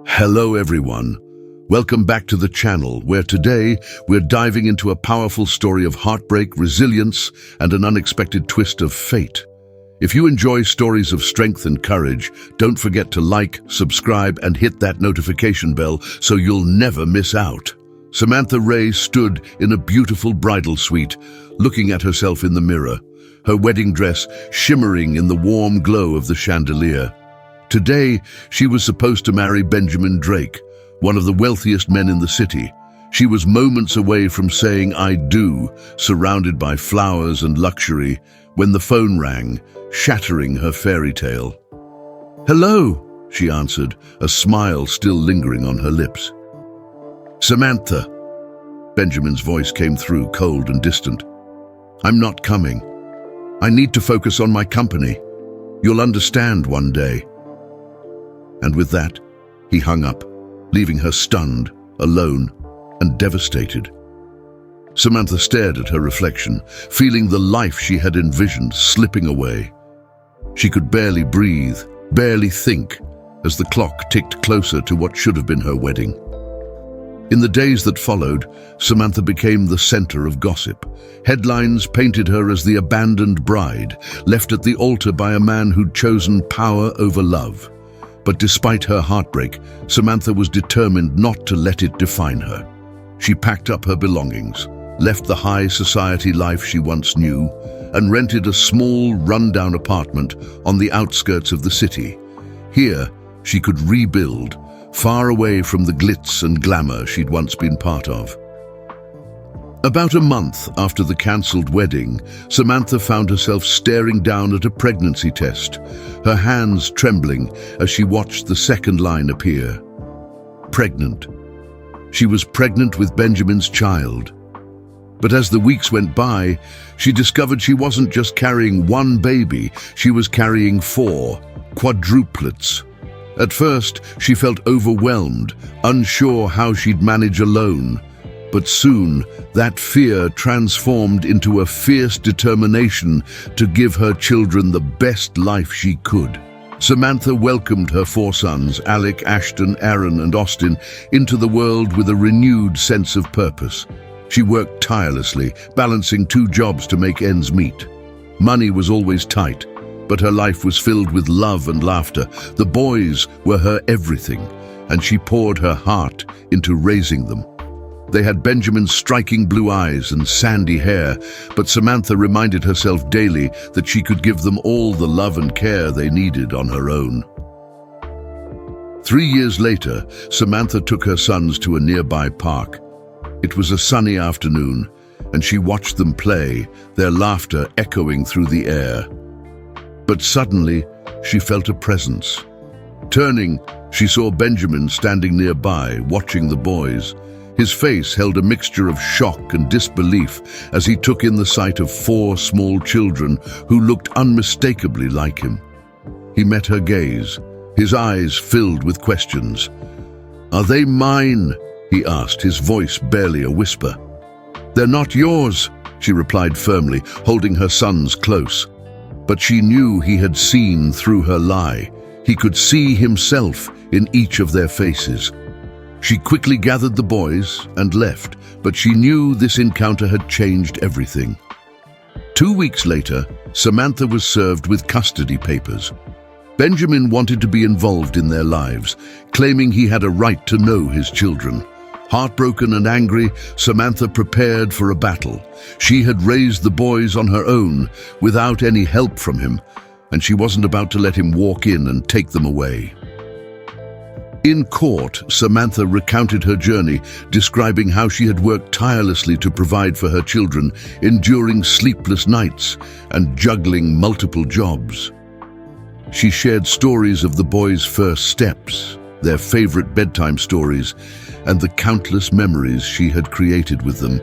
Hello everyone. Welcome back to the channel where today we're diving into a powerful story of heartbreak, resilience, and an unexpected twist of fate. If you enjoy stories of strength and courage, don't forget to like, subscribe, and hit that notification bell so you'll never miss out. Samantha Ray stood in a beautiful bridal suite, looking at herself in the mirror, her wedding dress shimmering in the warm glow of the chandelier. Today, she was supposed to marry Benjamin Drake, one of the wealthiest men in the city. She was moments away from saying "I do," surrounded by flowers and luxury, when the phone rang, shattering her fairy tale. "Hello," she answered, a smile still lingering on her lips. "Samantha." Benjamin's voice came through, cold and distant. "I'm not coming. I need to focus on my company. You'll understand one day." And with that, he hung up, leaving her stunned, alone, and devastated. Samantha stared at her reflection, feeling the life she had envisioned slipping away. She could barely breathe, barely think, as the clock ticked closer to what should have been her wedding. In the days that followed, Samantha became the center of gossip. Headlines painted her as the abandoned bride, left at the altar by a man who'd chosen power over love. But despite her heartbreak, Samantha was determined not to let it define her. She packed up her belongings, left the high society life she once knew, and rented a small, rundown apartment on the outskirts of the city. Here, she could rebuild, far away from the glitz and glamour she'd once been part of. About a month after the cancelled wedding, Samantha found herself staring down at a pregnancy test, her hands trembling as she watched the second line appear. Pregnant. She was pregnant with Benjamin's child. But as the weeks went by, she discovered she wasn't just carrying one baby, she was carrying 4, quadruplets. At first, she felt overwhelmed, unsure how she'd manage alone. But soon, that fear transformed into a fierce determination to give her children the best life she could. Samantha welcomed her 4 sons, Alec, Ashton, Aaron, and Austin, into the world with a renewed sense of purpose. She worked tirelessly, balancing 2 jobs to make ends meet. Money was always tight, but her life was filled with love and laughter. The boys were her everything, and she poured her heart into raising them. They had Benjamin's striking blue eyes and sandy hair, but Samantha reminded herself daily that she could give them all the love and care they needed on her own. 3 years later, Samantha took her sons to a nearby park. It was a sunny afternoon, and she watched them play, their laughter echoing through the air. But suddenly, she felt a presence. Turning, she saw Benjamin standing nearby, watching the boys. His face held a mixture of shock and disbelief as he took in the sight of 4 small children who looked unmistakably like him. He met her gaze, his eyes filled with questions. "Are they mine?" he asked, his voice barely a whisper. "They're not yours," she replied firmly, holding her sons close. But she knew he had seen through her lie. He could see himself in each of their faces. She quickly gathered the boys and left, but she knew this encounter had changed everything. 2 weeks later, Samantha was served with custody papers. Benjamin wanted to be involved in their lives, claiming he had a right to know his children. Heartbroken and angry, Samantha prepared for a battle. She had raised the boys on her own, without any help from him, and she wasn't about to let him walk in and take them away. In court, Samantha recounted her journey, describing how she had worked tirelessly to provide for her children, enduring sleepless nights and juggling multiple jobs. She shared stories of the boys' first steps, their favorite bedtime stories, and the countless memories she had created with them.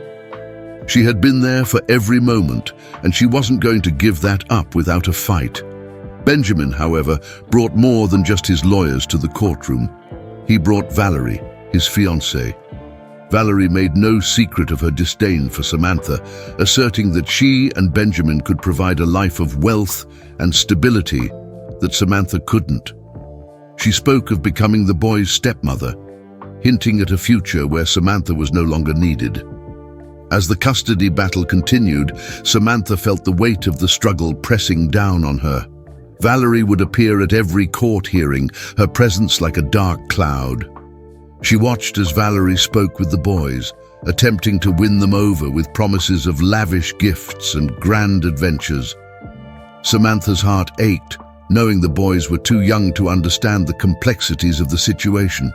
She had been there for every moment, and she wasn't going to give that up without a fight. Benjamin, however, brought more than just his lawyers to the courtroom. He brought Valerie, his fiancé. Valerie made no secret of her disdain for Samantha, asserting that she and Benjamin could provide a life of wealth and stability that Samantha couldn't. She spoke of becoming the boy's stepmother, hinting at a future where Samantha was no longer needed. As the custody battle continued, Samantha felt the weight of the struggle pressing down on her. Valerie would appear at every court hearing, her presence like a dark cloud. She watched as Valerie spoke with the boys, attempting to win them over with promises of lavish gifts and grand adventures. Samantha's heart ached, knowing the boys were too young to understand the complexities of the situation.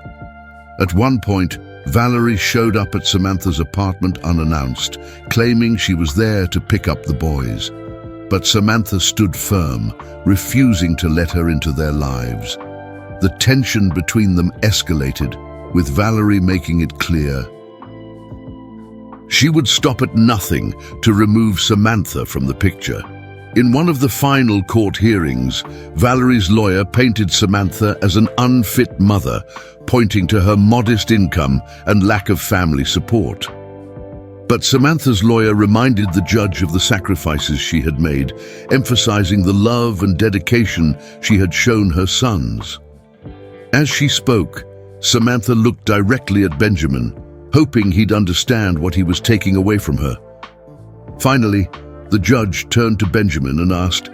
At one point, Valerie showed up at Samantha's apartment unannounced, claiming she was there to pick up the boys. But Samantha stood firm, refusing to let her into their lives. The tension between them escalated, with Valerie making it clear she would stop at nothing to remove Samantha from the picture. In one of the final court hearings, Valerie's lawyer painted Samantha as an unfit mother, pointing to her modest income and lack of family support. But Samantha's lawyer reminded the judge of the sacrifices she had made, emphasizing the love and dedication she had shown her sons. As she spoke, Samantha looked directly at Benjamin, hoping he'd understand what he was taking away from her. Finally, the judge turned to Benjamin and asked,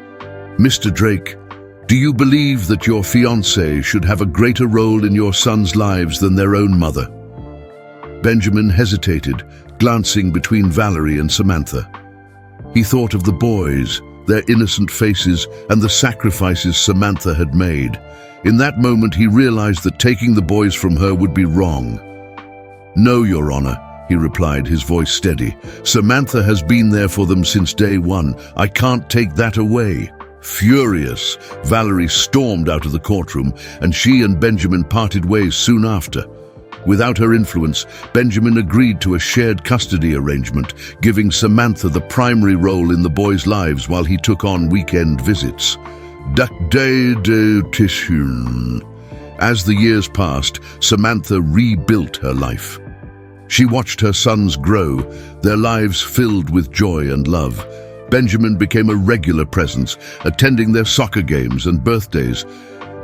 "Mr. Drake, do you believe that your fiancé should have a greater role in your sons' lives than their own mother?" Benjamin hesitated, glancing between Valerie and Samantha. He thought of the boys, their innocent faces, and the sacrifices Samantha had made. In that moment, he realized that taking the boys from her would be wrong. "No, Your Honor," he replied, his voice steady. "Samantha has been there for them since day one. I can't take that away." Furious, Valerie stormed out of the courtroom, and she and Benjamin parted ways soon after. Without her influence, Benjamin agreed to a shared custody arrangement, giving Samantha the primary role in the boys' lives while he took on weekend visits. As the years passed, Samantha rebuilt her life. She watched her sons grow, their lives filled with joy and love. Benjamin became a regular presence, attending their soccer games and birthdays.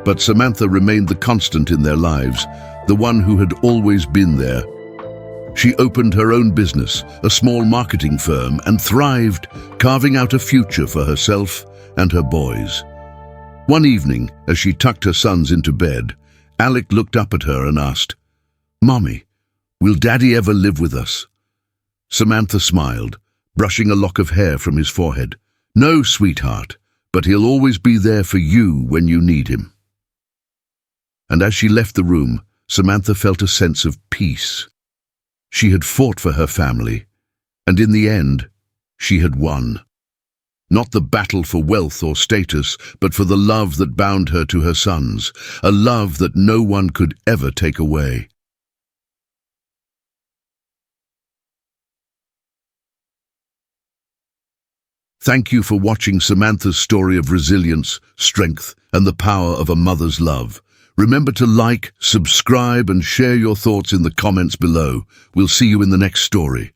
But Samantha remained the constant in their lives, the one who had always been there. She opened her own business, a small marketing firm, and thrived, carving out a future for herself and her boys. One evening, as she tucked her sons into bed, Alec looked up at her and asked, "Mommy, will Daddy ever live with us?" Samantha smiled, brushing a lock of hair from his forehead. "No, sweetheart, but he'll always be there for you when you need him." And as she left the room, Samantha felt a sense of peace. She had fought for her family, and in the end, she had won. Not the battle for wealth or status, but for the love that bound her to her sons, a love that no one could ever take away. Thank you for watching Samantha's story of resilience, strength, and the power of a mother's love. Remember to like, subscribe, and share your thoughts in the comments below. We'll see you in the next story.